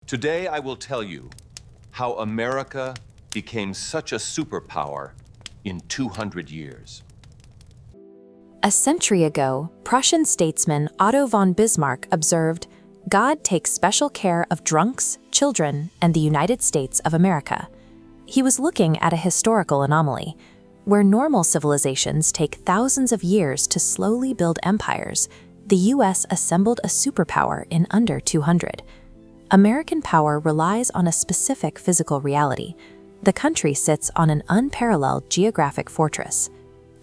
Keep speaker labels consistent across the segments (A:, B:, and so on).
A: Today I will tell you how America became such a superpower in 200 years.
B: A century ago, Prussian statesman Otto von Bismarck observed, "God takes special care of drunks, children, and the United States of America." He was looking at a historical anomaly. Where normal civilizations take thousands of years to slowly build empires, the US assembled a superpower in under 200. American power relies on a specific physical reality. The country sits on an unparalleled geographic fortress.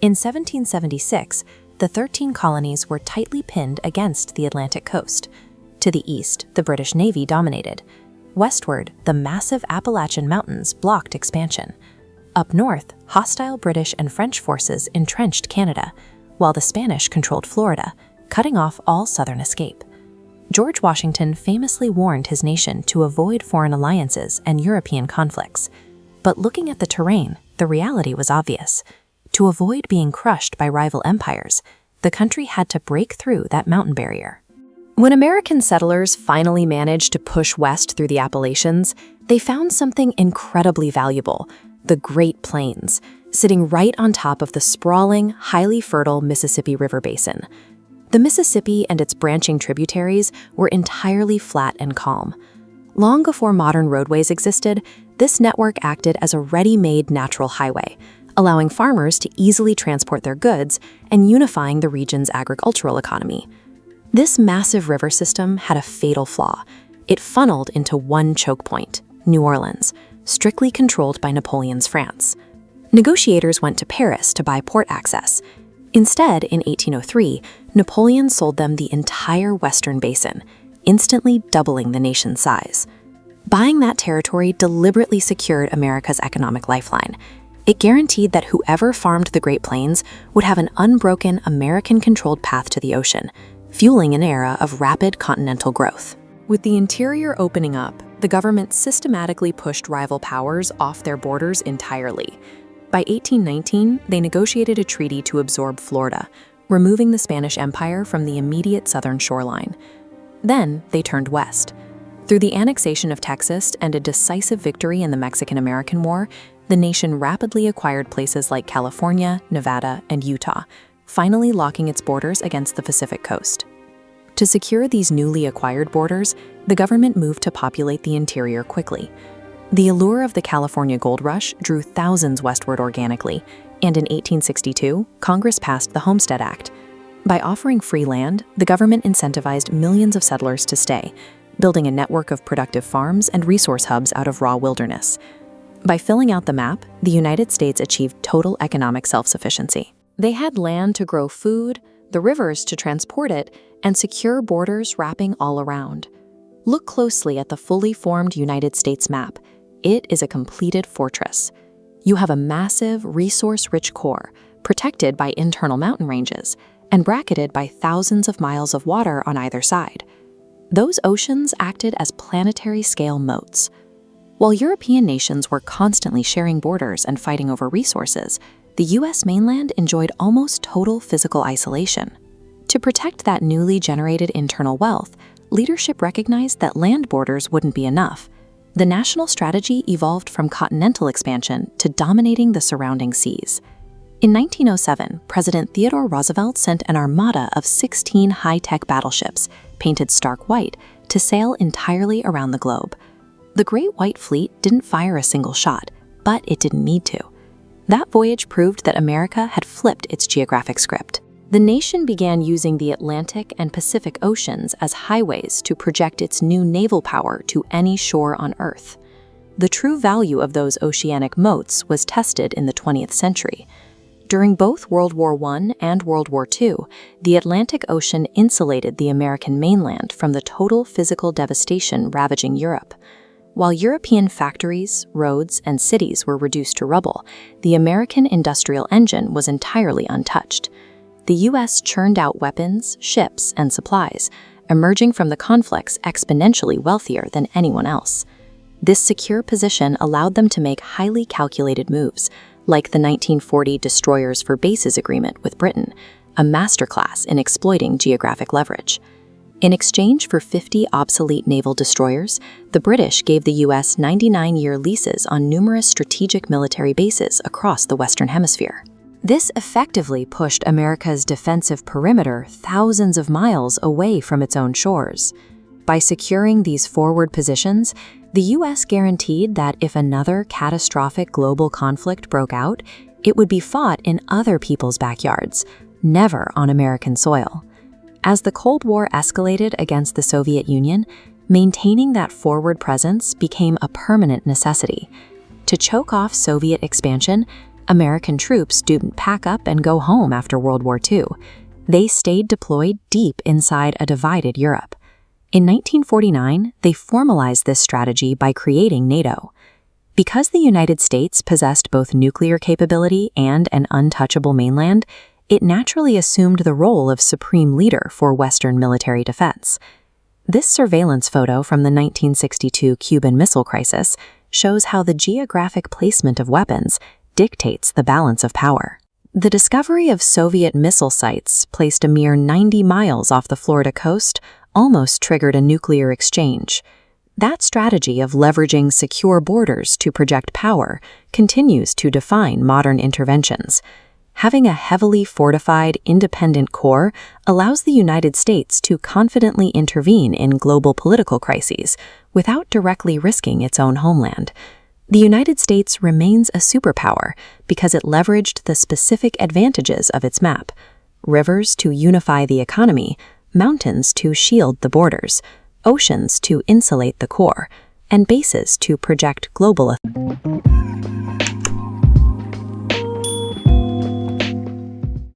B: In 1776, the 13 colonies were tightly pinned against the Atlantic coast. To the east, the British Navy dominated. Westward, the massive Appalachian Mountains blocked expansion. Up north, hostile British and French forces entrenched Canada, while the Spanish controlled Florida, cutting off all southern escape. George Washington famously warned his nation to avoid foreign alliances and European conflicts. But looking at the terrain, the reality was obvious. To avoid being crushed by rival empires, the country had to break through that mountain barrier. When American settlers finally managed to push west through the Appalachians, they found something incredibly valuable: the Great Plains, sitting right on top of the sprawling, highly fertile Mississippi River basin. The Mississippi and its branching tributaries were entirely flat and calm. Long before modern roadways existed, this network acted as a ready-made natural highway, allowing farmers to easily transport their goods and unifying the region's agricultural economy. This massive river system had a fatal flaw. It funneled into one choke point, New Orleans, strictly controlled by Napoleon's France. Negotiators went to Paris to buy port access. Instead, in 1803, Napoleon sold them the entire western basin, instantly doubling the nation's size. Buying that territory deliberately secured America's economic lifeline. It guaranteed that whoever farmed the Great Plains would have an unbroken American-controlled path to the ocean, fueling an era of rapid continental growth. With the interior opening up, the government systematically pushed rival powers off their borders entirely. By 1819, they negotiated a treaty to absorb Florida, removing the Spanish Empire from the immediate southern shoreline. Then they turned west. Through the annexation of Texas and a decisive victory in the Mexican-American War, the nation rapidly acquired places like California, Nevada, and Utah, finally locking its borders against the Pacific coast. To secure these newly acquired borders, the government moved to populate the interior quickly. The allure of the California gold rush drew thousands westward organically, and in 1862, Congress passed the Homestead Act. By offering free land, the government incentivized millions of settlers to stay, building a network of productive farms and resource hubs out of raw wilderness. By filling out the map, the United States achieved total economic self-sufficiency. They had land to grow food, the rivers to transport it, and secure borders wrapping all around. Look closely at the fully formed United States map. It is a completed fortress. You have a massive, resource-rich core, protected by internal mountain ranges, and bracketed by thousands of miles of water on either side. Those oceans acted as planetary-scale moats. While European nations were constantly sharing borders and fighting over resources, the U.S. mainland enjoyed almost total physical isolation. To protect that newly generated internal wealth, leadership recognized that land borders wouldn't be enough. The national strategy evolved from continental expansion to dominating the surrounding seas. In 1907, President Theodore Roosevelt sent an armada of 16 high-tech battleships, painted stark white, to sail entirely around the globe. The Great White Fleet didn't fire a single shot, but it didn't need to. That voyage proved that America had flipped its geographic script. The nation began using the Atlantic and Pacific Oceans as highways to project its new naval power to any shore on Earth. The true value of those oceanic moats was tested in the 20th century. During both World War I and World War II, the Atlantic Ocean insulated the American mainland from the total physical devastation ravaging Europe. While European factories, roads, and cities were reduced to rubble, the American industrial engine was entirely untouched. The U.S. churned out weapons, ships, and supplies, emerging from the conflicts exponentially wealthier than anyone else. This secure position allowed them to make highly calculated moves, like the 1940 Destroyers for Bases Agreement with Britain, a masterclass in exploiting geographic leverage. In exchange for 50 obsolete naval destroyers, the British gave the U.S. 99-year leases on numerous strategic military bases across the Western Hemisphere. This effectively pushed America's defensive perimeter thousands of miles away from its own shores. By securing these forward positions, the U.S. guaranteed that if another catastrophic global conflict broke out, it would be fought in other people's backyards, never on American soil. As the Cold War escalated against the Soviet Union, maintaining that forward presence became a permanent necessity. To choke off Soviet expansion, American troops didn't pack up and go home after World War II. They stayed deployed deep inside a divided Europe. In 1949, they formalized this strategy by creating NATO. Because the United States possessed both nuclear capability and an untouchable mainland, it naturally assumed the role of supreme leader for Western military defense. This surveillance photo from the 1962 Cuban Missile Crisis shows how the geographic placement of weapons dictates the balance of power. The discovery of Soviet missile sites placed a mere 90 miles off the Florida coast almost triggered a nuclear exchange. That strategy of leveraging secure borders to project power continues to define modern interventions. Having a heavily fortified, independent core allows the United States to confidently intervene in global political crises without directly risking its own homeland. The United States remains a superpower because it leveraged the specific advantages of its map: rivers to unify the economy, mountains to shield the borders, oceans to insulate the core, and bases to project global authority.